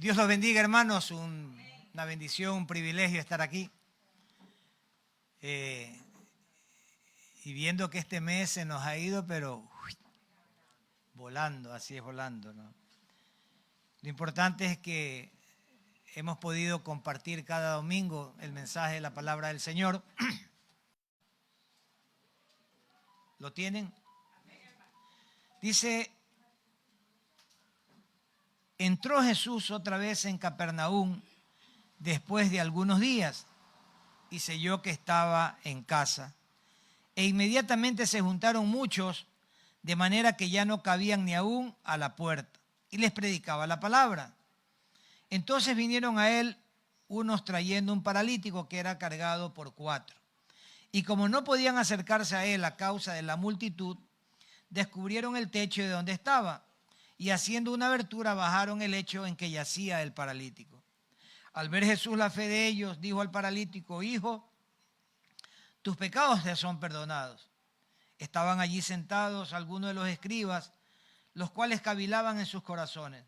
Dios los bendiga, hermanos. Una bendición, un privilegio estar aquí. Y viendo que este mes se nos ha ido, pero volando, así es volando, ¿no? Lo importante es que hemos podido compartir cada domingo el mensaje de la palabra del Señor. ¿Lo tienen? Dice, entró Jesús otra vez en Capernaum después de algunos días y se halló que estaba en casa. E inmediatamente se juntaron muchos, de manera que ya no cabían ni aún a la puerta, y les predicaba la palabra. Entonces vinieron a él unos trayendo un paralítico que era cargado por 4. Y como no podían acercarse a él a causa de la multitud, descubrieron el techo de donde estaba, y haciendo una abertura bajaron el lecho en que yacía el paralítico. Al ver Jesús la fe de ellos, dijo al paralítico: hijo, tus pecados te son perdonados. Estaban allí sentados algunos de los escribas, los cuales cavilaban en sus corazones.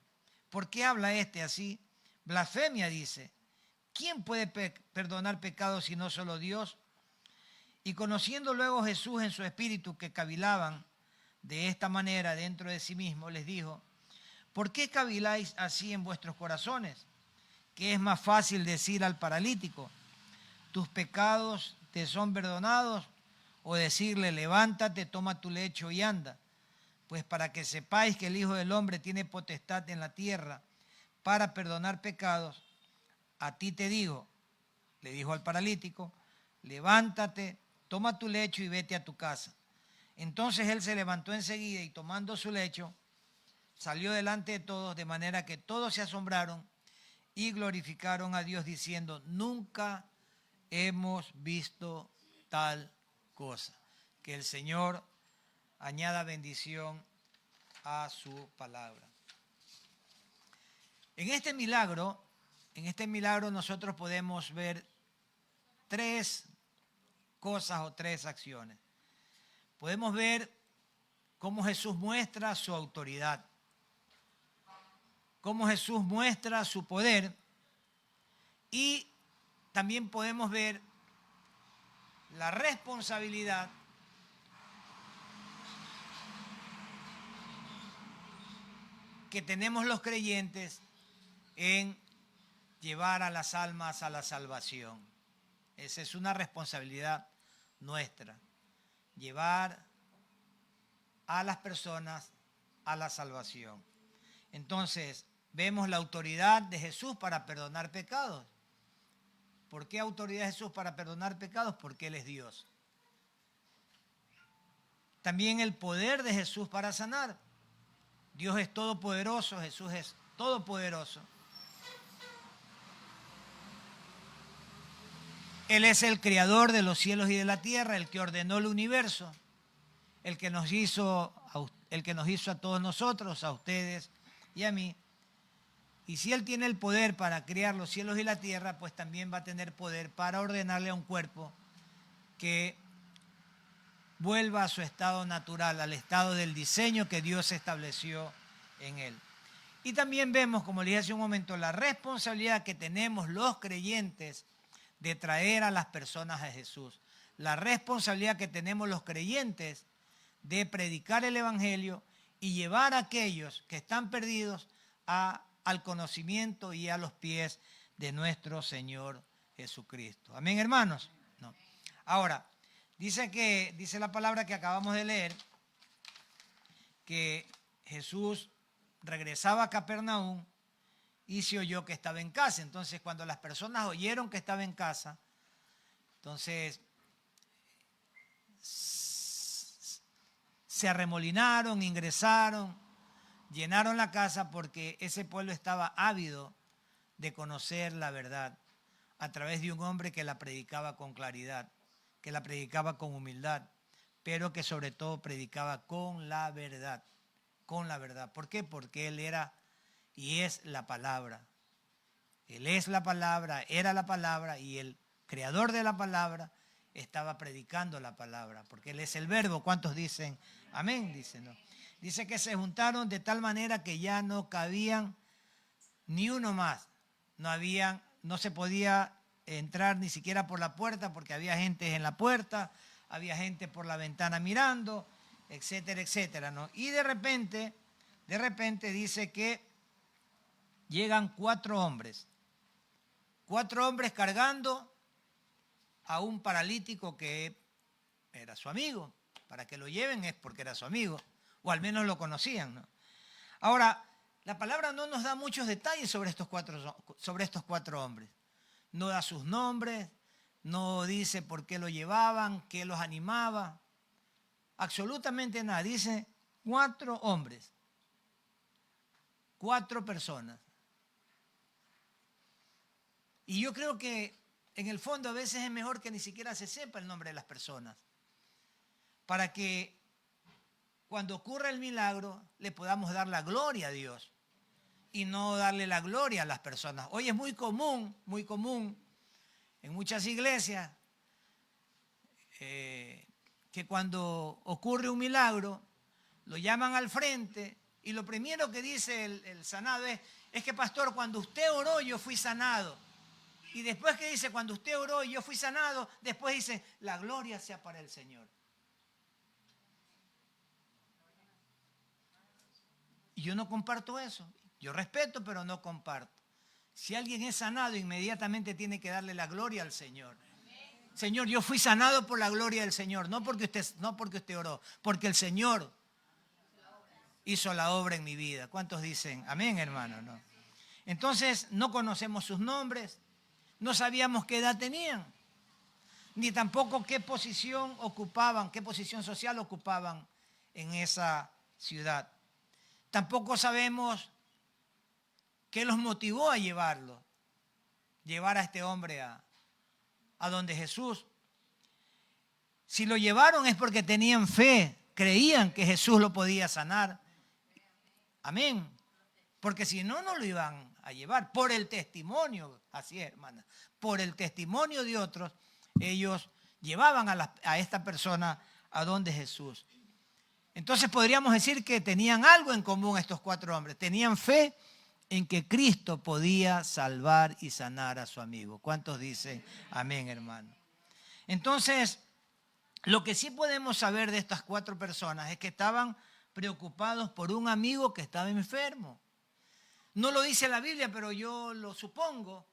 ¿Por qué habla este así? Blasfemia, dice. ¿Quién puede perdonar pecados si no solo Dios? Y conociendo luego Jesús en su espíritu que cavilaban de esta manera dentro de sí mismo, les dijo: ¿por qué caviláis así en vuestros corazones? ¿Qué es más fácil decir al paralítico: tus pecados te son perdonados? O decirle: levántate, toma tu lecho y anda. Pues para que sepáis que el Hijo del Hombre tiene potestad en la tierra para perdonar pecados, a ti te digo, le dijo al paralítico, levántate, toma tu lecho y vete a tu casa. Entonces él se levantó enseguida y tomando su lecho, salió delante de todos, de manera que todos se asombraron y glorificaron a Dios diciendo: nunca hemos visto tal cosa. Que el Señor añada bendición a su palabra. En este milagro nosotros podemos ver 3 cosas o 3 acciones. Podemos ver cómo Jesús muestra su autoridad, cómo Jesús muestra su poder, y también podemos ver la responsabilidad que tenemos los creyentes en llevar a las almas a la salvación. Esa es una responsabilidad nuestra, llevar a las personas a la salvación. Entonces, vemos la autoridad de Jesús para perdonar pecados. ¿Por qué autoridad de Jesús para perdonar pecados? Porque Él es Dios. También el poder de Jesús para sanar. Dios es todopoderoso, Jesús es todopoderoso. Él es el creador de los cielos y de la tierra, el que ordenó el universo, el que nos hizo a todos nosotros, a ustedes y a mí. Y si Él tiene el poder para crear los cielos y la tierra, pues también va a tener poder para ordenarle a un cuerpo que vuelva a su estado natural, al estado del diseño que Dios estableció en él. Y también vemos, como le dije hace un momento, la responsabilidad que tenemos los creyentes de traer a las personas a Jesús. La responsabilidad que tenemos los creyentes de predicar el Evangelio y llevar a aquellos que están perdidos al conocimiento y a los pies de nuestro Señor Jesucristo. Amén, hermanos. No. Ahora, dice la palabra que acabamos de leer, que Jesús regresaba a Capernaum y se oyó que estaba en casa. Entonces, cuando las personas oyeron que estaba en casa, entonces se arremolinaron, ingresaron, llenaron la casa, porque ese pueblo estaba ávido de conocer la verdad a través de un hombre que la predicaba con claridad, que la predicaba con humildad, pero que sobre todo predicaba con la verdad. Con la verdad. ¿Por qué? Porque Él era y es la palabra. Él es la palabra, era la palabra, y el creador de la palabra estaba predicando la palabra, porque Él es el verbo. ¿Cuántos dicen amén? Dicen, ¿no? Dice que se juntaron de tal manera que ya no cabían ni uno más. No se podía entrar ni siquiera por la puerta porque había gente en la puerta, había gente por la ventana mirando, etcétera, etcétera, ¿no? Y de repente dice que llegan 4 hombres cargando a un paralítico que era su amigo. Para que lo lleven es porque era su amigo, o al menos lo conocían, ¿no? Ahora, la palabra no nos da muchos detalles sobre estos cuatro hombres. No da sus nombres, no dice por qué lo llevaban, qué los animaba. Absolutamente nada. Dice 4 hombres, 4 personas. Y yo creo que en el fondo a veces es mejor que ni siquiera se sepa el nombre de las personas, para que cuando ocurra el milagro le podamos dar la gloria a Dios y no darle la gloria a las personas. Hoy es muy común en muchas iglesias que cuando ocurre un milagro lo llaman al frente y lo primero que dice el sanado es que pastor, cuando usted oró yo fui sanado. Y después que dice, cuando usted oró y yo fui sanado, después dice, la gloria sea para el Señor. Y yo no comparto eso. Yo respeto, pero no comparto. Si alguien es sanado, inmediatamente tiene que darle la gloria al Señor. Señor, yo fui sanado por la gloria del Señor, no porque usted oró, porque el Señor hizo la obra en mi vida. ¿Cuántos dicen amén, hermano? ¿No? Entonces, no conocemos sus nombres, no sabíamos qué edad tenían, ni tampoco qué posición ocupaban, qué posición social ocupaban en esa ciudad. Tampoco sabemos qué los motivó a llevar a este hombre a donde Jesús. Si lo llevaron es porque tenían fe, creían que Jesús lo podía sanar. Amén. Porque si no, no lo iban a llevar. Por el testimonio, así es, hermana, por el testimonio de otros, ellos llevaban a esta persona a donde Jesús. Entonces podríamos decir que tenían algo en común estos 4 hombres. Tenían fe en que Cristo podía salvar y sanar a su amigo. ¿Cuántos dicen amén, hermano? Entonces, lo que sí podemos saber de estas 4 personas es que estaban preocupados por un amigo que estaba enfermo. No lo dice la Biblia, pero yo lo supongo.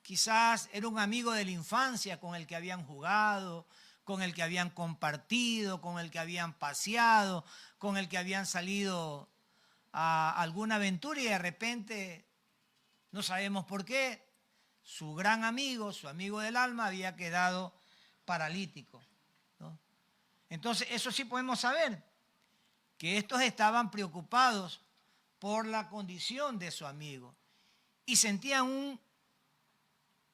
Quizás era un amigo de la infancia con el que habían jugado, con el que habían compartido, con el que habían paseado, con el que habían salido a alguna aventura y de repente, no sabemos por qué, su gran amigo, su amigo del alma había quedado paralítico, ¿no? Entonces, eso sí podemos saber, que estos estaban preocupados por la condición de su amigo y sentían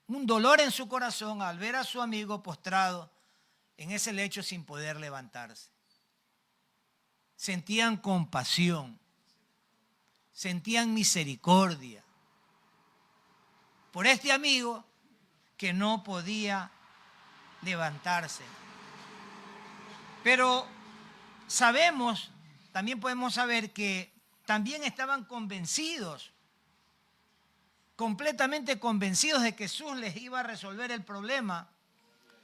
un dolor en su corazón al ver a su amigo postrado en ese lecho sin poder levantarse. Sentían compasión, sentían misericordia por este amigo que no podía levantarse. Pero también podemos saber que también estaban convencidos, completamente convencidos de que Jesús les iba a resolver el problema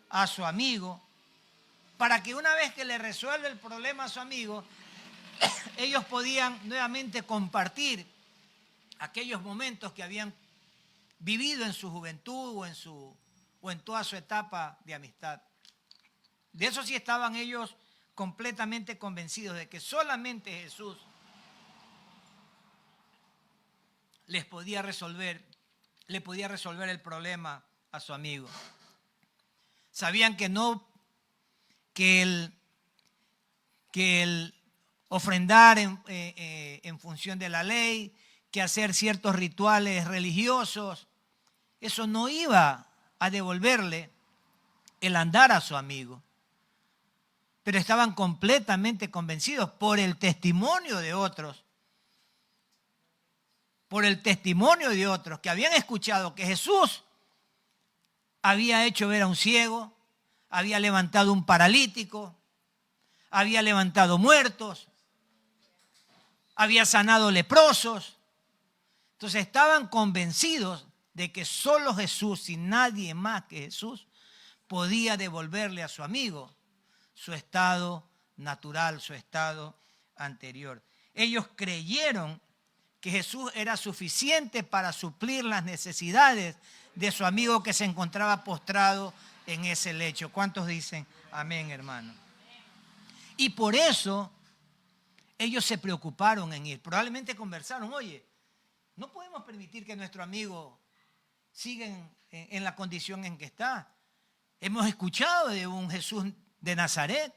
a su amigo, para que una vez que le resuelve el problema a su amigo, ellos podían nuevamente compartir aquellos momentos que habían vivido en su juventud o en toda su etapa de amistad. De eso sí estaban ellos completamente convencidos, de que solamente Jesús le podía resolver el problema a su amigo. Sabían que el ofrendar en función de la ley, que hacer ciertos rituales religiosos, eso no iba a devolverle el andar a su amigo. Pero estaban completamente convencidos por el testimonio de otros, que habían escuchado que Jesús había hecho ver a un ciego, había levantado un paralítico, había levantado muertos, había sanado leprosos, Entonces estaban convencidos de que solo Jesús y nadie más que Jesús podía devolverle a su amigo su estado natural, su estado anterior. Ellos creyeron que Jesús era suficiente para suplir las necesidades de su amigo que se encontraba postrado en ese lecho. ¿Cuántos dicen amén, hermano? Y por eso ellos se preocuparon en ir. Probablemente conversaron, oye, no podemos permitir que nuestro amigo siga en la condición en que está. Hemos escuchado de un Jesús de Nazaret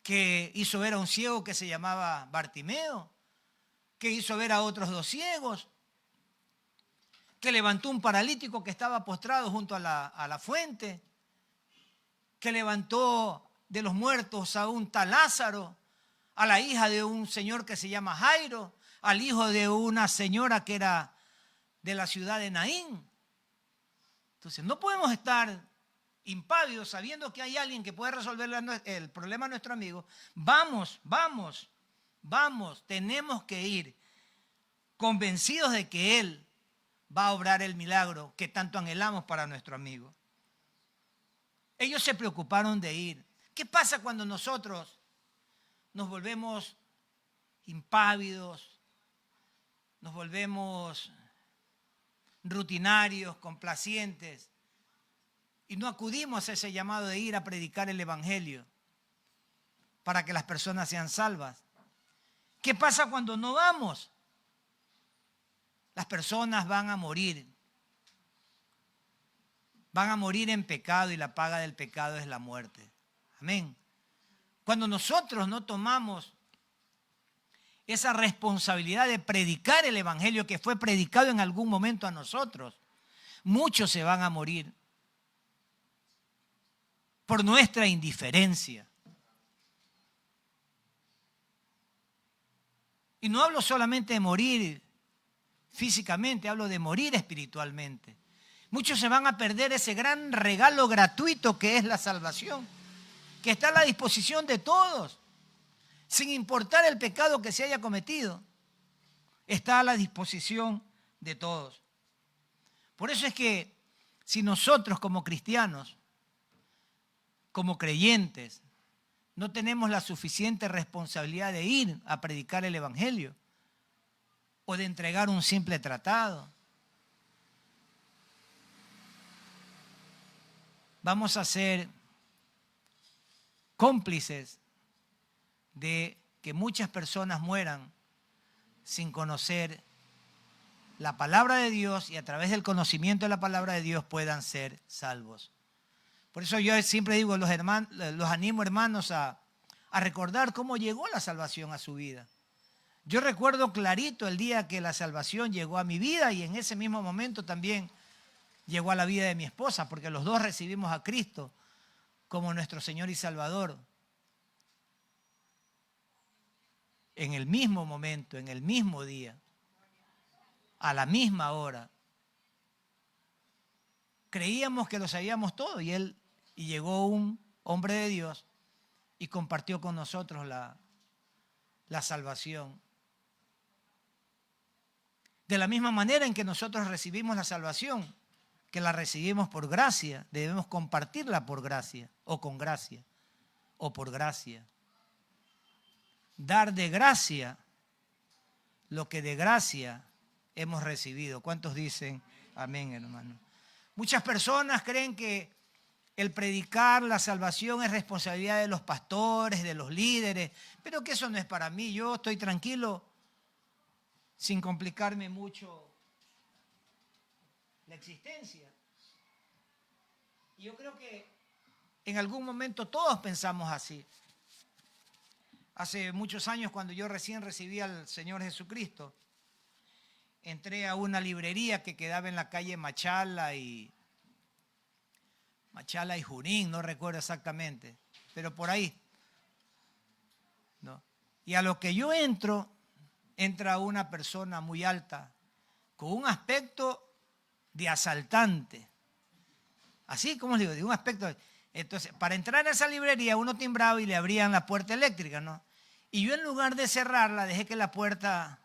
que hizo ver a un ciego que se llamaba Bartimeo, que hizo ver a otros 2 ciegos, que levantó un paralítico que estaba postrado junto a la fuente, que levantó de los muertos a un tal Lázaro, a la hija de un señor que se llama Jairo, al hijo de una señora que era de la ciudad de Naín. Entonces no podemos estar impávidos sabiendo que hay alguien que puede resolver el problema a nuestro amigo. Vamos, tenemos que ir convencidos de que Él va a obrar el milagro que tanto anhelamos para nuestro amigo. Ellos se preocuparon de ir. ¿Qué pasa cuando nosotros nos volvemos impávidos, nos volvemos rutinarios, complacientes y no acudimos a ese llamado de ir a predicar el evangelio para que las personas sean salvas? ¿Qué pasa cuando no vamos? Las personas van a morir. Van a morir en pecado y la paga del pecado es la muerte. Amén. Cuando nosotros no tomamos esa responsabilidad de predicar el evangelio que fue predicado en algún momento a nosotros, muchos se van a morir por nuestra indiferencia. Y no hablo solamente de morir físicamente, hablo de morir espiritualmente. Muchos se van a perder ese gran regalo gratuito que es la salvación, que está a la disposición de todos, sin importar el pecado que se haya cometido, está a la disposición de todos. Por eso es que si nosotros como cristianos, como creyentes, no tenemos la suficiente responsabilidad de ir a predicar el evangelio o de entregar un simple tratado, vamos a ser cómplices de que muchas personas mueran sin conocer la palabra de Dios y a través del conocimiento de la palabra de Dios puedan ser salvos. Por eso yo siempre digo, los animo, hermanos, a recordar cómo llegó la salvación a su vida. Yo recuerdo clarito el día que la salvación llegó a mi vida y en ese mismo momento también llegó a la vida de mi esposa, porque los dos recibimos a Cristo como nuestro Señor y Salvador. En el mismo momento, en el mismo día, a la misma hora. Creíamos que lo sabíamos todo y llegó un hombre de Dios y compartió con nosotros la salvación. De la misma manera en que nosotros recibimos la salvación, que la recibimos por gracia, debemos compartirla por gracia, o con gracia, o por gracia. Dar de gracia lo que de gracia hemos recibido. ¿Cuántos dicen amén, hermano? Muchas personas creen que el predicar la salvación es responsabilidad de los pastores, de los líderes, pero que eso no es para mí. Yo estoy tranquilo sin complicarme mucho la existencia. Y yo creo que en algún momento todos pensamos así. Hace muchos años, cuando yo recién recibí al Señor Jesucristo, entré a una librería que quedaba en la calle Machala y Junín, no recuerdo exactamente, pero por ahí, ¿no? Y a lo que yo entra una persona muy alta, con un aspecto de asaltante. Así como les digo, de un aspecto. Entonces, para entrar a esa librería, uno timbraba y le abrían la puerta eléctrica, ¿no? Y yo, en lugar de cerrarla, dejé que la puerta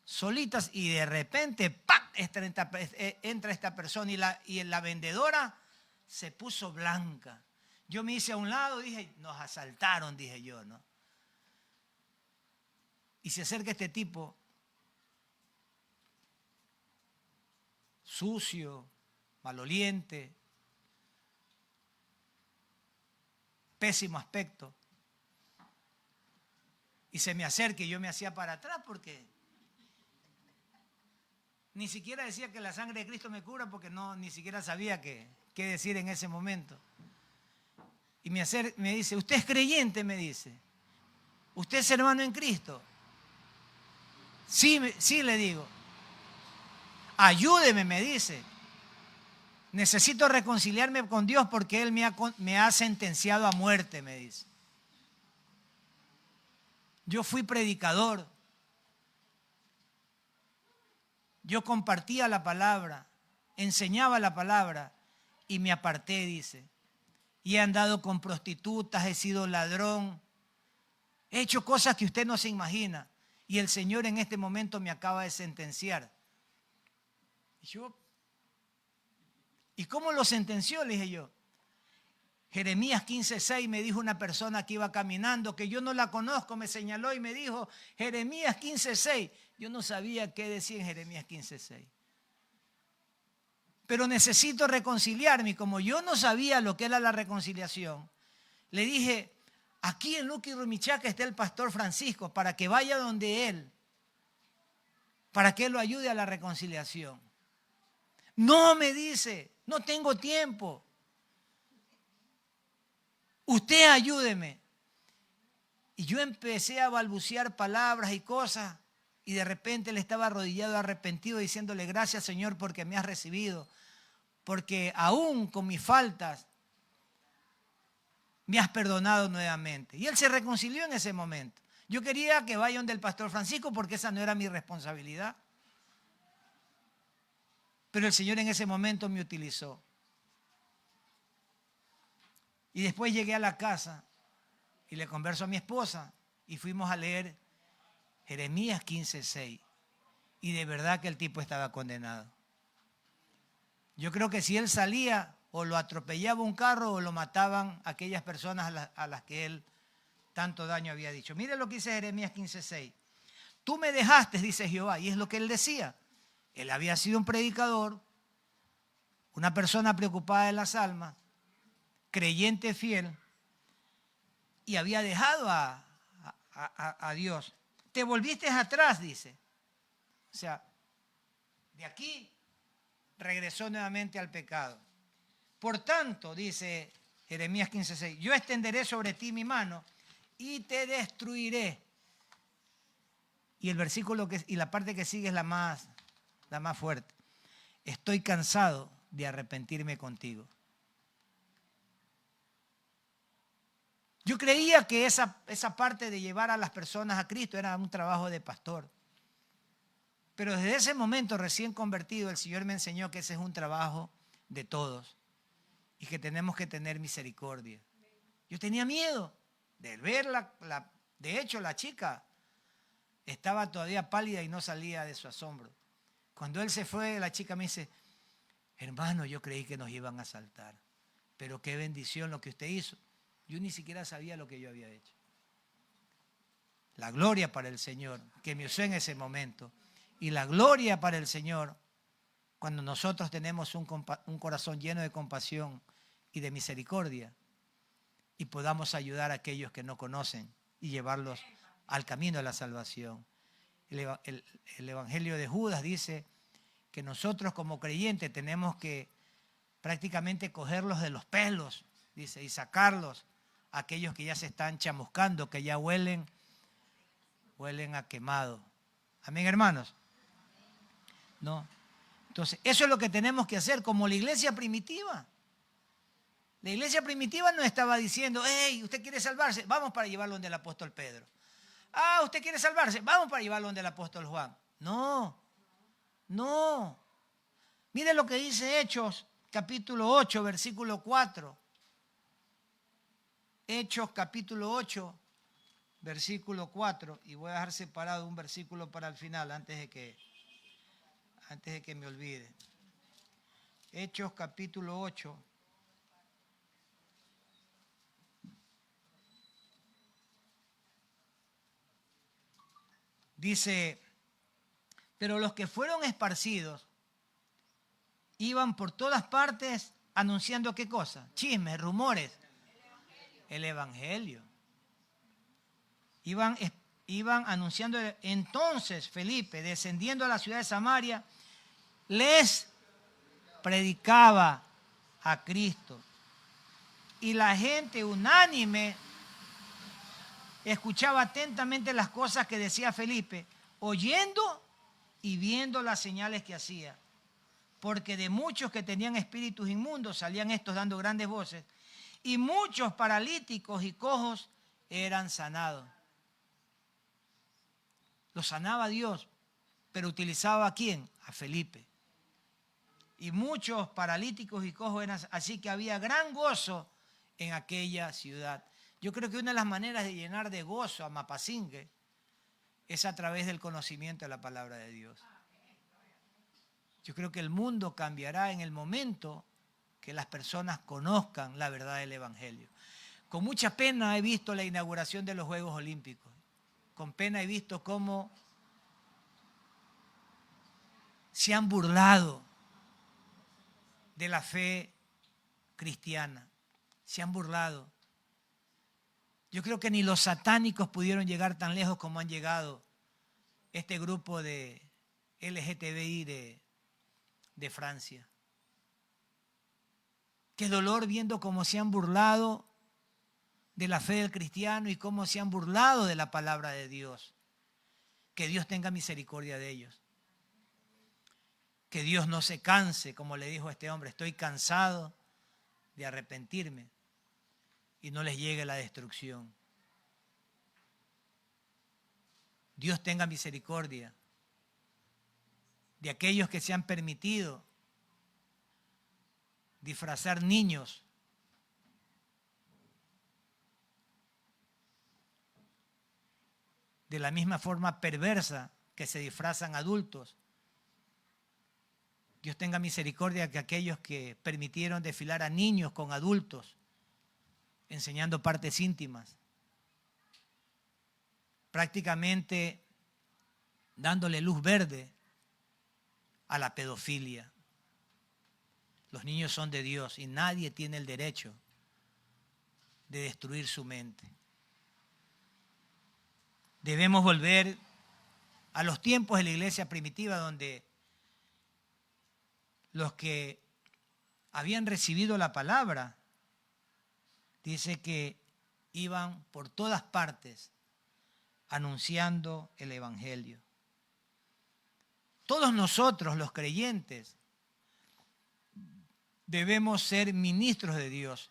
solitas, y de repente, ¡pac!, entra esta persona y la vendedora se puso blanca. Yo me hice a un lado, dije, nos asaltaron, dije yo, ¿no? Y se acerca este tipo, sucio, maloliente, pésimo aspecto. Y se me acerca y yo me hacía para atrás porque ni siquiera decía que la sangre de Cristo me cura, porque ni siquiera sabía qué decir en ese momento. Y me dice, ¿usted es creyente? Me dice. ¿Usted es hermano en Cristo? Sí, sí, le digo. Ayúdeme, me dice. Necesito reconciliarme con Dios porque Él me ha sentenciado a muerte, me dice. Yo fui predicador. Yo compartía la palabra, enseñaba la palabra y me aparté, dice. Y he andado con prostitutas, he sido ladrón, he hecho cosas que usted no se imagina. Y el Señor en este momento me acaba de sentenciar. ¿Y cómo lo sentenció? Le dije yo. Jeremías 15:6 me dijo una persona que iba caminando, que yo no la conozco, me señaló y me dijo, Jeremías 15:6. Yo no sabía qué decía en Jeremías 15:6. Pero necesito reconciliarme. Y como yo no sabía lo que era la reconciliación, le dije, aquí en Luque y Rumichaca está el pastor Francisco, para que vaya donde él, para que él lo ayude a la reconciliación. No, me dice, no tengo tiempo. Usted ayúdeme. Y yo empecé a balbucear palabras y cosas, y de repente él estaba arrodillado, arrepentido, diciéndole, gracias Señor porque me has recibido, porque aún con mis faltas me has perdonado nuevamente. Y él se reconcilió en ese momento. Yo quería que vayan del pastor Francisco porque esa no era mi responsabilidad. Pero el Señor en ese momento me utilizó. Y después llegué a la casa y le converso a mi esposa y fuimos a leer Jeremías 15:6. Y de verdad que el tipo estaba condenado. Yo creo que si él salía, o lo atropellaba un carro o lo mataban aquellas personas a las que él tanto daño había dicho. Mire lo que dice Jeremías 15:6. Tú me dejaste, dice Jehová, y es lo que él decía. Él había sido un predicador, una persona preocupada de las almas, creyente fiel, y había dejado a Dios. Te volviste atrás, dice. O sea, de aquí regresó nuevamente al pecado. Por tanto, dice Jeremías 15:6, yo extenderé sobre ti mi mano y te destruiré. Y el versículo y la parte que sigue es la más fuerte. Estoy cansado de arrepentirme contigo. Yo creía que esa parte de llevar a las personas a Cristo era un trabajo de pastor. Pero desde ese momento recién convertido, el Señor me enseñó que ese es un trabajo de todos y que tenemos que tener misericordia. Yo tenía miedo de verla. De hecho, la chica estaba todavía pálida y no salía de su asombro. Cuando él se fue, la chica me dice, hermano, yo creí que nos iban a asaltar, pero qué bendición lo que usted hizo. Yo ni siquiera sabía lo que yo había hecho. La gloria para el Señor, que me usó en ese momento. Y la gloria para el Señor, cuando nosotros tenemos un corazón lleno de compasión y de misericordia, y podamos ayudar a aquellos que no conocen y llevarlos al camino de la salvación. El Evangelio de Judas dice que nosotros como creyentes tenemos que prácticamente cogerlos de los pelos, dice, y sacarlos a aquellos que ya se están chamuscando, que ya huelen a quemado. Amén, hermanos. ¿No? Entonces, eso es lo que tenemos que hacer como la iglesia primitiva. La iglesia primitiva no estaba diciendo, hey, ¿usted quiere salvarse? Vamos para llevarlo donde el apóstol Pedro. Ah, ¿usted quiere salvarse? Vamos para llevarlo donde el apóstol Juan. No. Mire lo que dice Hechos, capítulo 8, versículo 4. Hechos, capítulo 8, versículo 4, y voy a dejar separado un versículo para el final antes de que me olvide. Hechos capítulo 8. Dice, pero los que fueron esparcidos iban por todas partes anunciando ¿qué cosa? Chismes, rumores. El evangelio. Iban anunciando. Entonces Felipe, descendiendo a la ciudad de Samaria, les predicaba a Cristo. Y la gente unánime escuchaba atentamente las cosas que decía Felipe, oyendo y viendo las señales que hacía. Porque de muchos que tenían espíritus inmundos salían estos dando grandes voces, y muchos paralíticos y cojos eran sanados. Los sanaba Dios, pero utilizaba ¿a quién? A Felipe. Y muchos paralíticos y cojos eran, así que había gran gozo en aquella ciudad. Yo creo que una de las maneras de llenar de gozo a Mapasingue es a través del conocimiento de la palabra de Dios. Yo creo que el mundo cambiará en el momento que las personas conozcan la verdad del Evangelio. Con mucha pena he visto la inauguración de los Juegos Olímpicos. Con pena he visto cómo se han burlado de la fe cristiana. Se han burlado. Yo creo que ni los satánicos pudieron llegar tan lejos como han llegado este grupo de LGTBI de Francia. Qué dolor viendo cómo se han burlado de la fe del cristiano y cómo se han burlado de la palabra de Dios. Que Dios tenga misericordia de ellos. Que Dios no se canse, como le dijo a este hombre, estoy cansado de arrepentirme y no les llegue la destrucción. Dios tenga misericordia de aquellos que se han permitido disfrazar niños de la misma forma perversa que se disfrazan adultos. Dios tenga misericordia de aquellos que permitieron desfilar a niños con adultos, enseñando partes íntimas, prácticamente dándole luz verde a la pedofilia. Los niños son de Dios y nadie tiene el derecho de destruir su mente. Debemos volver a los tiempos de la iglesia primitiva donde los que habían recibido la palabra, dice que iban por todas partes anunciando el evangelio. Todos nosotros, los creyentes, debemos ser ministros de Dios.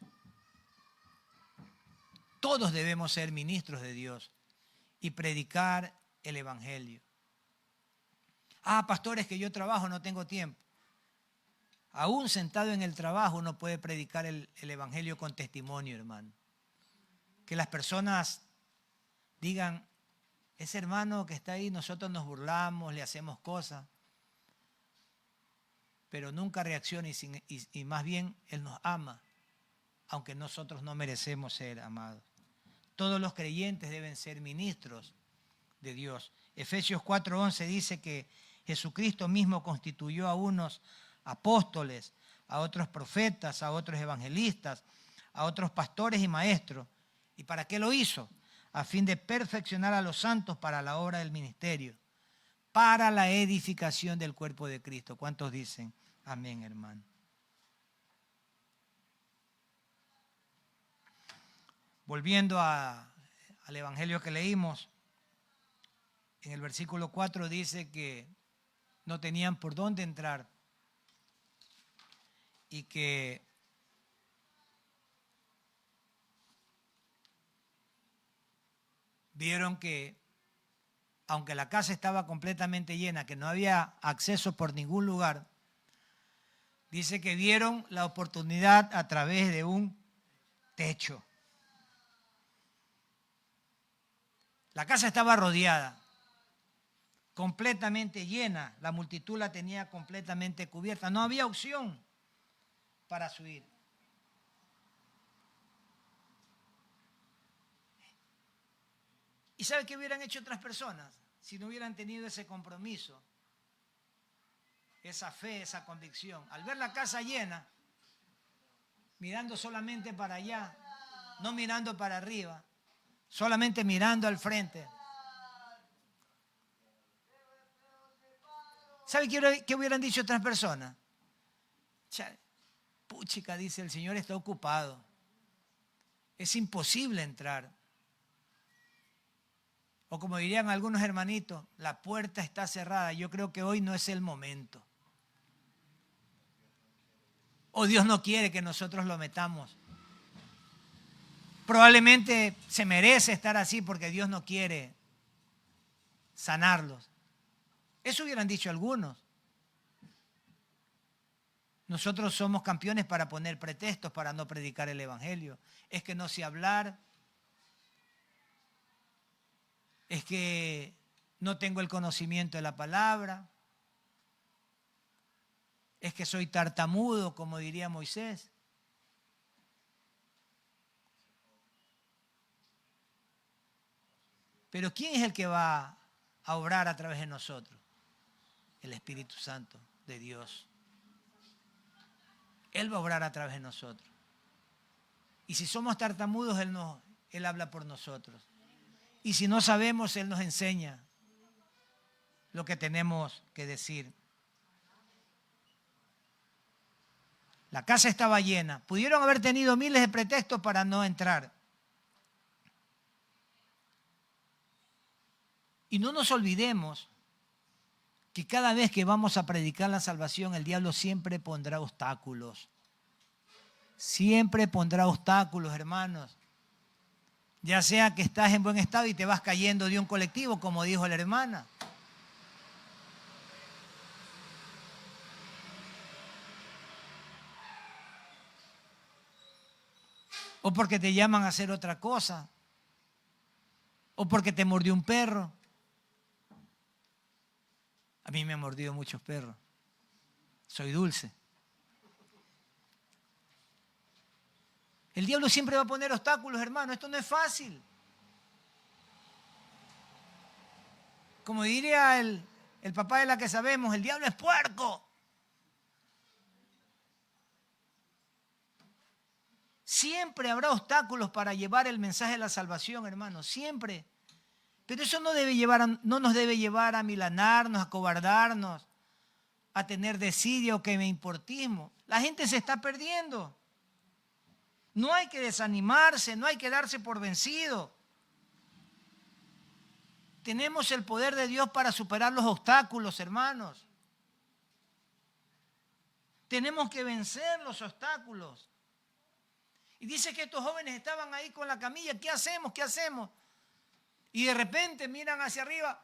Todos debemos ser ministros de Dios y predicar el evangelio. Pastores, que yo trabajo, no tengo tiempo. Aún sentado en el trabajo uno puede predicar el evangelio con testimonio, hermano. Que las personas digan, ese hermano que está ahí, nosotros nos burlamos, le hacemos cosas, pero nunca reacciona y más bien Él nos ama, aunque nosotros no merecemos ser amados. Todos los creyentes deben ser ministros de Dios. Efesios 4:11 dice que Jesucristo mismo constituyó a unos apóstoles, a otros profetas, a otros evangelistas, a otros pastores y maestros. ¿Y para qué lo hizo? A fin de perfeccionar a los santos para la obra del ministerio, para la edificación del cuerpo de Cristo. ¿Cuántos dicen amén, hermano? Volviendo al evangelio que leímos, en el versículo 4 dice que no tenían por dónde entrar y que vieron que aunque la casa estaba completamente llena, que no había acceso por ningún lugar, dice que vieron la oportunidad a través de un techo. La casa estaba rodeada, completamente llena. La multitud la tenía completamente cubierta. No había opción para subir. ¿Y sabe qué hubieran hecho otras personas si no hubieran tenido ese compromiso, esa fe, esa convicción? Al ver la casa llena, mirando solamente para allá, no mirando para arriba, solamente mirando al frente. ¿Sabe qué hubieran dicho otras personas? Puchica, dice, el Señor está ocupado. Es imposible entrar. O como dirían algunos hermanitos, la puerta está cerrada. Yo creo que hoy no es el momento. O Dios no quiere que nosotros lo metamos. Probablemente se merece estar así porque Dios no quiere sanarlos. Eso hubieran dicho algunos. Nosotros somos campeones para poner pretextos para no predicar el Evangelio. Es que no sé hablar. Es que no tengo el conocimiento de la palabra. Es que soy tartamudo, como diría Moisés. Pero ¿quién es el que va a obrar a través de nosotros? El Espíritu Santo de Dios. Él va a obrar a través de nosotros. Y si somos tartamudos, Él habla por nosotros. Y si no sabemos, Él nos enseña lo que tenemos que decir. La casa estaba llena. Pudieron haber tenido miles de pretextos para no entrar. Y no nos olvidemos que cada vez que vamos a predicar la salvación, el diablo siempre pondrá obstáculos. Siempre pondrá obstáculos, hermanos. Ya sea que estás en buen estado y te vas cayendo de un colectivo, como dijo la hermana. O porque te llaman a hacer otra cosa. O porque te mordió un perro. A mí me han mordido muchos perros. Soy dulce. El diablo siempre va a poner obstáculos, hermano. Esto no es fácil. Como diría el papá de la que sabemos, el diablo es puerco. Siempre habrá obstáculos para llevar el mensaje de la salvación, hermano. Siempre. Pero eso no nos debe llevar a milanarnos, a cobardarnos, a tener desidia o que me importismo. La gente se está perdiendo. No hay que desanimarse, no hay que darse por vencido. Tenemos el poder de Dios para superar los obstáculos, hermanos. Tenemos que vencer los obstáculos. Y dice que estos jóvenes estaban ahí con la camilla. ¿Qué hacemos? ¿Qué hacemos? Y de repente miran hacia arriba.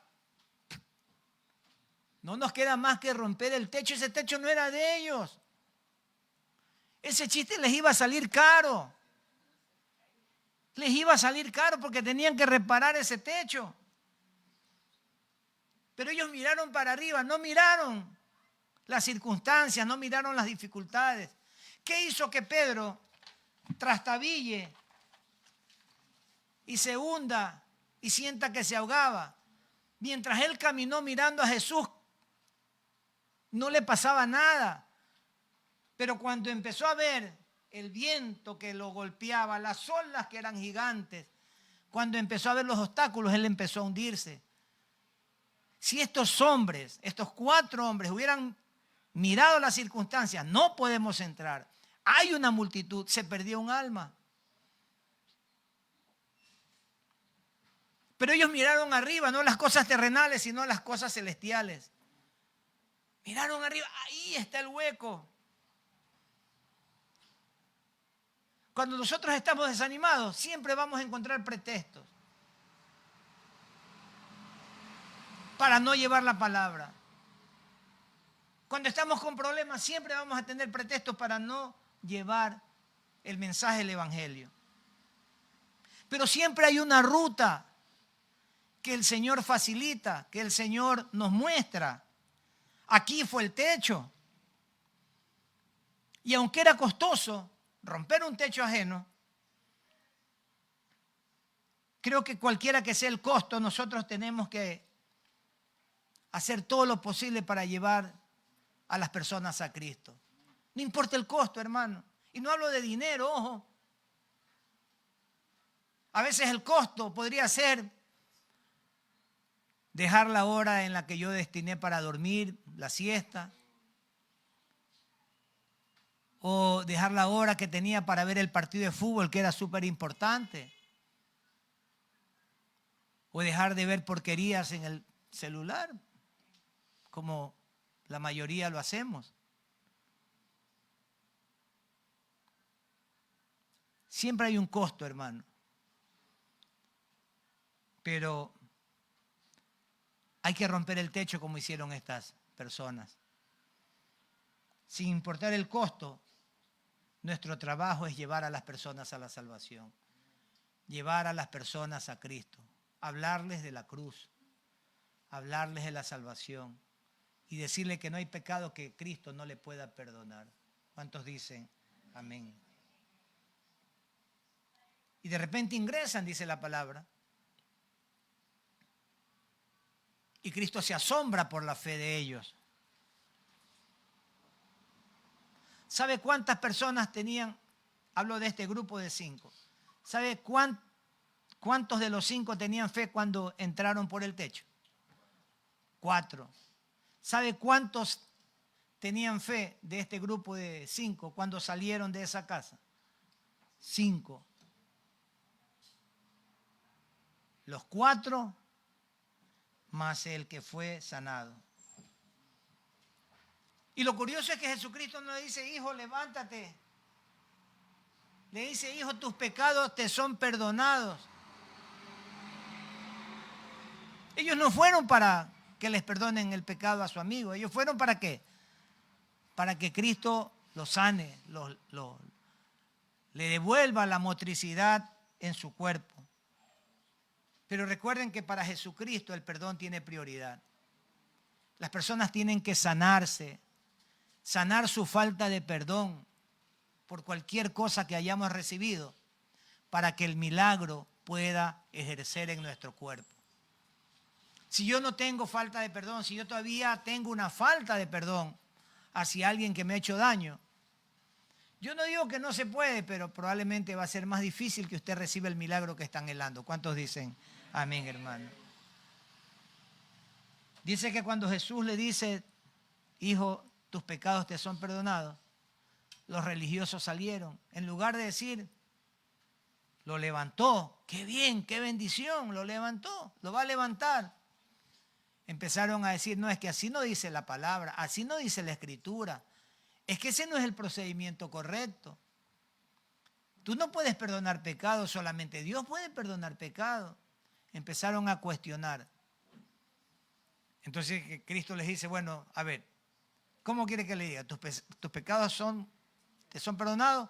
No nos queda más que romper el techo. Ese techo no era de ellos. Ese chiste les iba a salir caro. Les iba a salir caro porque tenían que reparar ese techo. Pero ellos miraron para arriba, no miraron las circunstancias, no miraron las dificultades. ¿Qué hizo que Pedro trastabille y se hunda y sienta que se ahogaba? Mientras él caminó mirando a Jesús, no le pasaba nada. Pero cuando empezó a ver el viento que lo golpeaba, las olas que eran gigantes, cuando empezó a ver los obstáculos, él empezó a hundirse. Si estos hombres, estos 4 hombres, hubieran mirado las circunstancias, no podemos entrar. Hay una multitud, se perdió un alma. Pero ellos miraron arriba, no las cosas terrenales, sino las cosas celestiales. Miraron arriba, ahí está el hueco. Cuando nosotros estamos desanimados, siempre vamos a encontrar pretextos para no llevar la palabra. Cuando estamos con problemas, siempre vamos a tener pretextos para no llevar el mensaje del Evangelio. Pero siempre hay una ruta que el Señor facilita, que el Señor nos muestra. Aquí fue el techo. Y aunque era costoso romper un techo ajeno, creo que cualquiera que sea el costo, nosotros tenemos que hacer todo lo posible para llevar a las personas a Cristo. No importa el costo, hermano. Y no hablo de dinero, ojo. A veces el costo podría ser dejar la hora en la que yo destiné para dormir, la siesta, o dejar la hora que tenía para ver el partido de fútbol, que era súper importante, o dejar de ver porquerías en el celular, como la mayoría lo hacemos. Siempre hay un costo, hermano, pero hay que romper el techo como hicieron estas personas. Sin importar el costo, nuestro trabajo es llevar a las personas a la salvación, llevar a las personas a Cristo, hablarles de la cruz, hablarles de la salvación y decirle que no hay pecado que Cristo no le pueda perdonar. ¿Cuántos dicen amén? Y de repente ingresan, dice la palabra, y Cristo se asombra por la fe de ellos. ¿Sabe cuántas personas tenían? Hablo de este grupo de 5. ¿Sabe cuántos de los 5 tenían fe cuando entraron por el techo? 4. ¿Sabe cuántos tenían fe de este grupo de 5 cuando salieron de esa casa? 5. Los 4 más el que fue sanado. Y lo curioso es que Jesucristo no le dice, hijo, levántate. Le dice, hijo, tus pecados te son perdonados. Ellos no fueron para que les perdonen el pecado a su amigo. Ellos fueron ¿para qué? Para que Cristo los sane, le devuelva la motricidad en su cuerpo. Pero recuerden que para Jesucristo el perdón tiene prioridad. Las personas tienen que sanarse, sanar su falta de perdón por cualquier cosa que hayamos recibido para que el milagro pueda ejercer en nuestro cuerpo. Si yo no tengo falta de perdón, si yo todavía tengo una falta de perdón hacia alguien que me ha hecho daño, yo no digo que no se puede, pero probablemente va a ser más difícil que usted reciba el milagro que está anhelando. ¿Cuántos dicen amén, hermano? Dice que cuando Jesús le dice, hijo, tus pecados te son perdonados, los religiosos salieron. En lugar de decir, lo levantó, qué bien, qué bendición, lo levantó, lo va a levantar. Empezaron a decir, no, es que así no dice la palabra, así no dice la Escritura. Es que ese no es el procedimiento correcto. Tú no puedes perdonar pecados, solamente Dios puede perdonar pecados. Empezaron a cuestionar. Entonces Cristo les dice, bueno, a ver, ¿cómo quiere que le diga? ¿Tus pecados te son perdonados?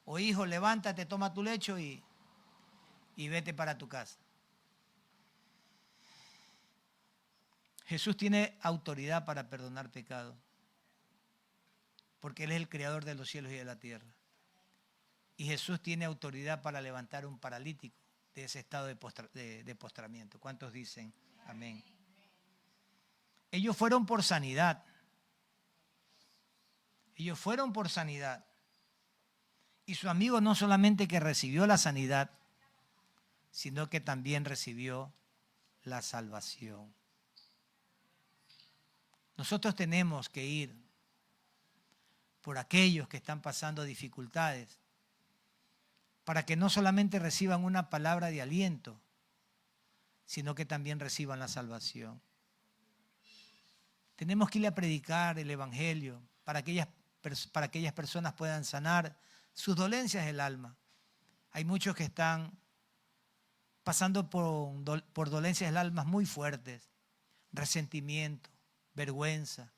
O hijo, levántate, toma tu lecho y vete para tu casa. Jesús tiene autoridad para perdonar pecados, porque Él es el creador de los cielos y de la tierra. Y Jesús tiene autoridad para levantar un paralítico de ese estado de postramiento. ¿Cuántos dicen amén? Ellos fueron por sanidad. Ellos fueron por sanidad. Y su amigo no solamente que recibió la sanidad, sino que también recibió la salvación. Nosotros tenemos que ir por aquellos que están pasando dificultades, para que no solamente reciban una palabra de aliento, sino que también reciban la salvación. Tenemos que ir a predicar el Evangelio para que aquellas personas puedan sanar sus dolencias del alma. Hay muchos que están pasando por dolencias del alma muy fuertes, resentimiento, vergüenza,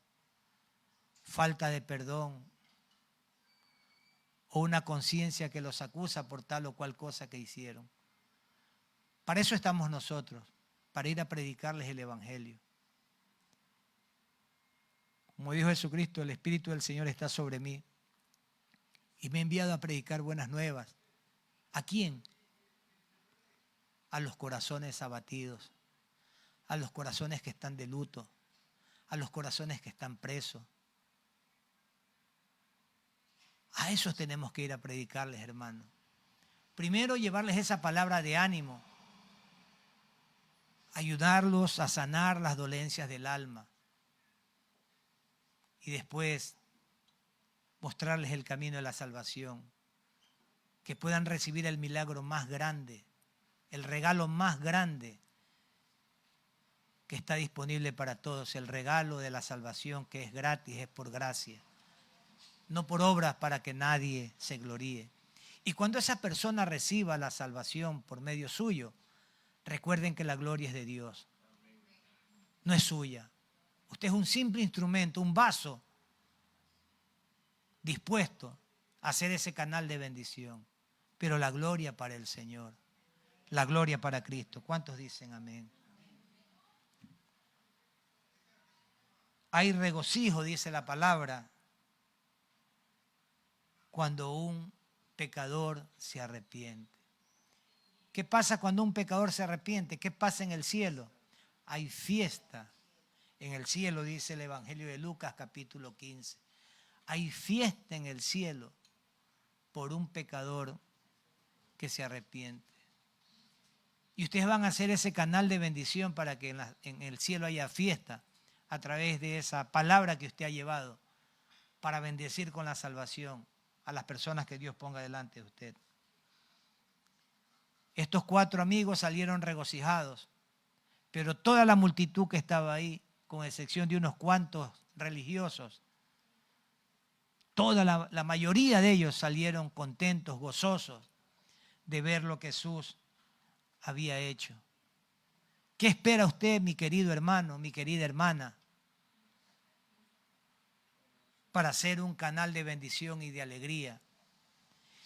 falta de perdón o una conciencia que los acusa por tal o cual cosa que hicieron. Para eso estamos nosotros, para ir a predicarles el Evangelio. Como dijo Jesucristo, el Espíritu del Señor está sobre mí y me ha enviado a predicar buenas nuevas. ¿A quién? A los corazones abatidos, a los corazones que están de luto, a los corazones que están presos. A esos tenemos que ir a predicarles, hermanos. Primero, llevarles esa palabra de ánimo, ayudarlos a sanar las dolencias del alma. Y después, mostrarles el camino de la salvación, que puedan recibir el milagro más grande, el regalo más grande que está disponible para todos, el regalo de la salvación que es gratis, es por gracia, no por obras para que nadie se gloríe. Y cuando esa persona reciba la salvación por medio suyo, recuerden que la gloria es de Dios, no es suya. Usted es un simple instrumento, un vaso dispuesto a hacer ese canal de bendición, pero la gloria para el Señor, la gloria para Cristo. ¿Cuántos dicen amén? Hay regocijo, dice la palabra, cuando un pecador se arrepiente. ¿Qué pasa cuando un pecador se arrepiente? ¿Qué pasa en el cielo? Hay fiesta en el cielo, dice el Evangelio de Lucas, capítulo 15. Hay fiesta en el cielo por un pecador que se arrepiente. Y ustedes van a hacer ese canal de bendición para que en el cielo haya fiesta a través de esa palabra que usted ha llevado para bendecir con la salvación a las personas que Dios ponga delante de usted. Estos 4 amigos salieron regocijados, pero toda la multitud que estaba ahí, con excepción de unos cuantos religiosos, toda la mayoría de ellos salieron contentos, gozosos de ver lo que Jesús había hecho. ¿Qué espera usted, mi querido hermano, mi querida hermana, para ser un canal de bendición y de alegría?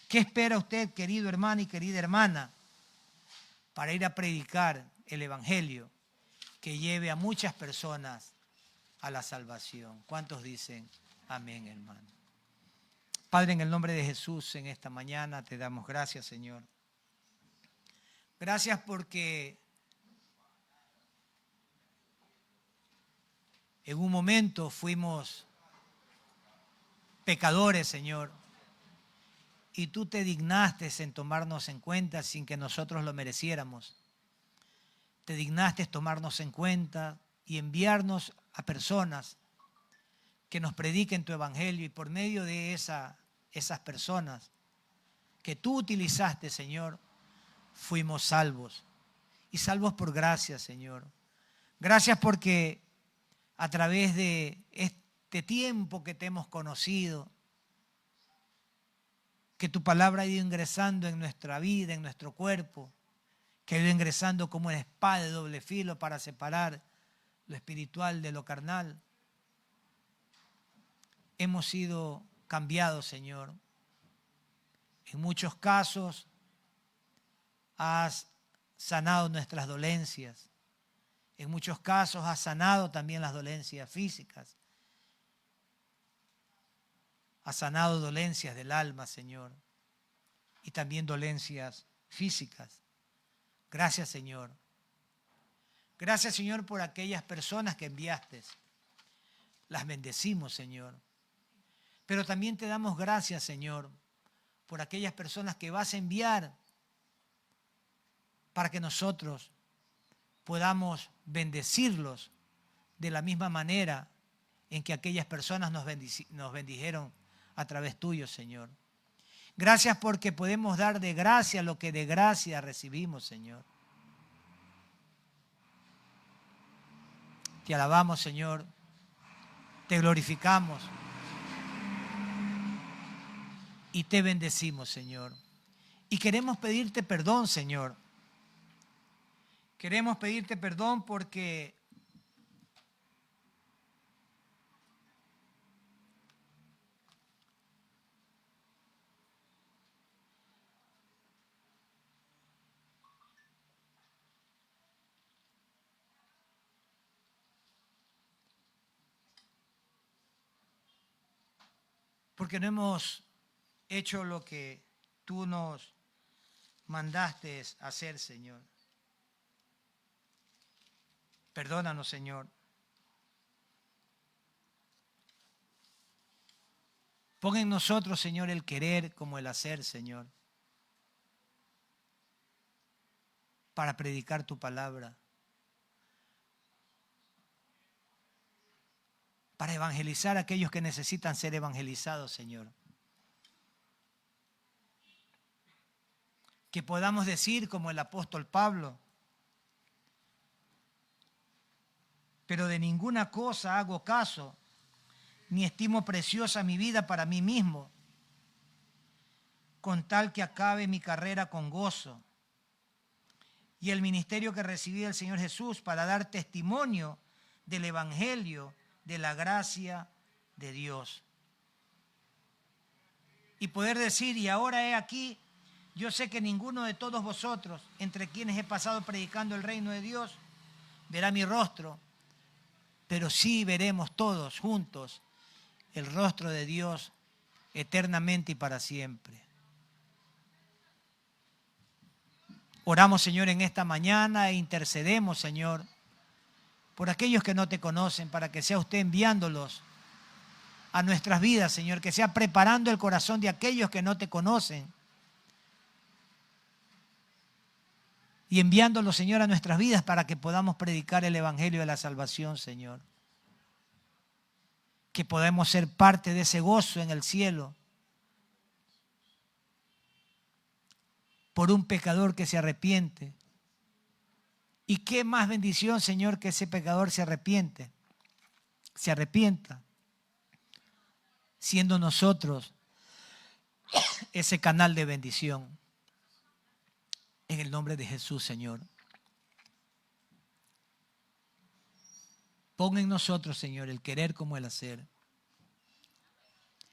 ¿Qué espera usted, querido hermano y querida hermana, para ir a predicar el Evangelio que lleve a muchas personas a la salvación? ¿Cuántos dicen amén, hermano? Padre, en el nombre de Jesús, en esta mañana te damos gracias, Señor. Gracias porque en un momento fuimos pecadores, Señor, y tú te dignaste en tomarnos en cuenta sin que nosotros lo mereciéramos. Te dignaste tomarnos en cuenta y enviarnos a personas que nos prediquen tu evangelio, y por medio de esas personas que tú utilizaste, Señor, fuimos salvos. Y salvos por gracia, Señor. Gracias porque a través de este tiempo que te hemos conocido, que tu palabra ha ido ingresando en nuestra vida, en nuestro cuerpo, que ha ido ingresando como una espada de doble filo para separar lo espiritual de lo carnal. Hemos sido cambiados, Señor. En muchos casos has sanado nuestras dolencias. En muchos casos has sanado también las dolencias físicas. Has sanado dolencias del alma, Señor, y también dolencias físicas. Gracias, Señor. Gracias, Señor, por aquellas personas que enviaste. Las bendecimos, Señor. Pero también te damos gracias, Señor, por aquellas personas que vas a enviar para que nosotros podamos bendecirlos de la misma manera en que aquellas personas nos bendijeron a través tuyo, Señor. Gracias porque podemos dar de gracia lo que de gracia recibimos, Señor. Te alabamos, Señor. Te glorificamos. Y te bendecimos, Señor. Y queremos pedirte perdón, Señor. Queremos pedirte perdón porque porque no hemos hecho lo que tú nos mandaste hacer, Señor. Perdónanos, Señor. Pon en nosotros, Señor, el querer como el hacer, Señor, para predicar tu palabra, para evangelizar a aquellos que necesitan ser evangelizados, Señor. Que podamos decir como el apóstol Pablo: pero de ninguna cosa hago caso, ni estimo preciosa mi vida para mí mismo, con tal que acabe mi carrera con gozo y el ministerio que recibí del Señor Jesús, para dar testimonio del evangelio de la gracia de Dios. Y poder decir: y ahora he aquí, yo sé que ninguno de todos vosotros, entre quienes he pasado predicando el reino de Dios, verá mi rostro, pero sí veremos todos juntos el rostro de Dios eternamente y para siempre. Oramos, Señor, en esta mañana e intercedemos, Señor, por aquellos que no te conocen, para que sea usted enviándolos a nuestras vidas, Señor, que sea preparando el corazón de aquellos que no te conocen y enviándolos, Señor, a nuestras vidas para que podamos predicar el evangelio de la salvación, Señor. Que podamos ser parte de ese gozo en el cielo por un pecador que se arrepiente. Y qué más bendición, Señor, que ese pecador se arrepienta, siendo nosotros ese canal de bendición. En el nombre de Jesús, Señor. Pon en nosotros, Señor, el querer como el hacer.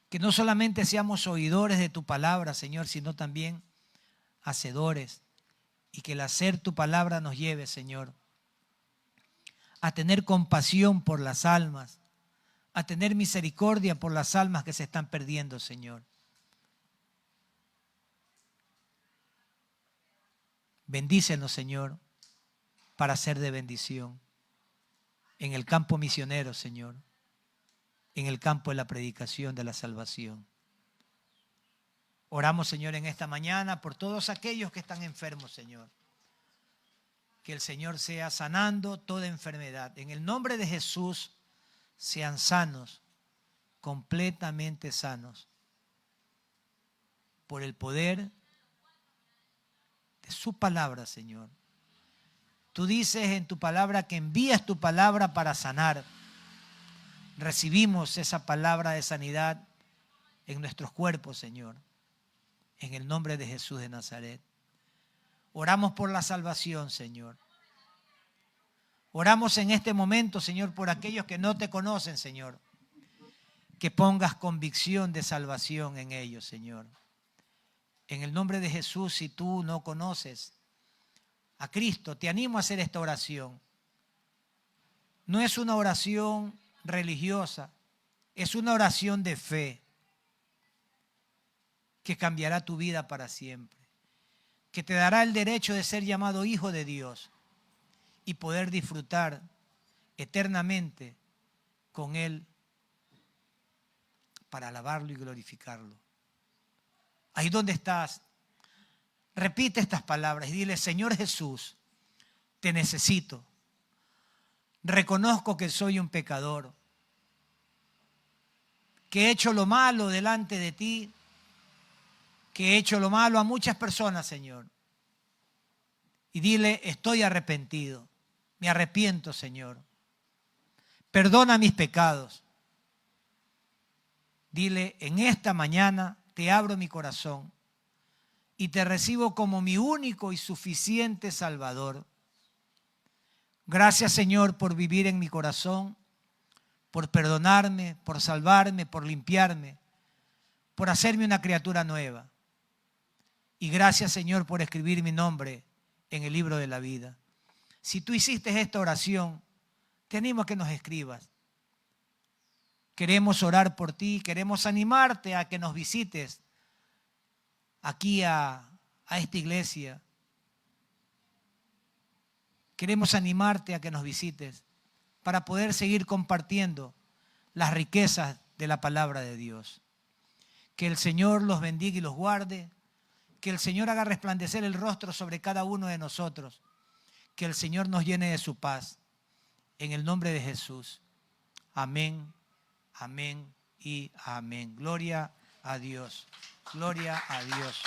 Que no solamente seamos oidores de tu palabra, Señor, sino también hacedores. Y que el hacer tu palabra nos lleve, Señor, a tener compasión por las almas, a tener misericordia por las almas que se están perdiendo, Señor. Bendícenos, Señor, para ser de bendición en el campo misionero, Señor, en el campo de la predicación de la salvación. Oramos, Señor, en esta mañana por todos aquellos que están enfermos, Señor. Que el Señor sea sanando toda enfermedad. En el nombre de Jesús, sean sanos, completamente sanos, por el poder de su palabra, Señor. Tú dices en tu palabra que envías tu palabra para sanar. Recibimos esa palabra de sanidad en nuestros cuerpos, Señor. En el nombre de Jesús de Nazaret. Oramos por la salvación, Señor. Oramos en este momento, Señor, por aquellos que no te conocen, Señor. Que pongas convicción de salvación en ellos, Señor. En el nombre de Jesús, si tú no conoces a Cristo, te animo a hacer esta oración. No es una oración religiosa, es una oración de fe que cambiará tu vida para siempre, que te dará el derecho de ser llamado hijo de Dios y poder disfrutar eternamente con Él para alabarlo y glorificarlo. Ahí donde estás, repite estas palabras y dile: Señor Jesús, te necesito. Reconozco que soy un pecador, que he hecho lo malo delante de ti, que he hecho lo malo a muchas personas, Señor. Y dile: estoy arrepentido, me arrepiento, Señor. Perdona mis pecados. Dile: en esta mañana te abro mi corazón y te recibo como mi único y suficiente Salvador. Gracias, Señor, por vivir en mi corazón, por perdonarme, por salvarme, por limpiarme, por hacerme una criatura nueva. Y gracias, Señor, por escribir mi nombre en el libro de la vida. Si tú hiciste esta oración, te animo a que nos escribas. Queremos orar por ti, queremos animarte a que nos visites aquí a esta iglesia. Queremos animarte a que nos visites para poder seguir compartiendo las riquezas de la palabra de Dios. Que el Señor los bendiga y los guarde. Que el Señor haga resplandecer el rostro sobre cada uno de nosotros. Que el Señor nos llene de su paz. En el nombre de Jesús. Amén, amén y amén. Gloria a Dios. Gloria a Dios.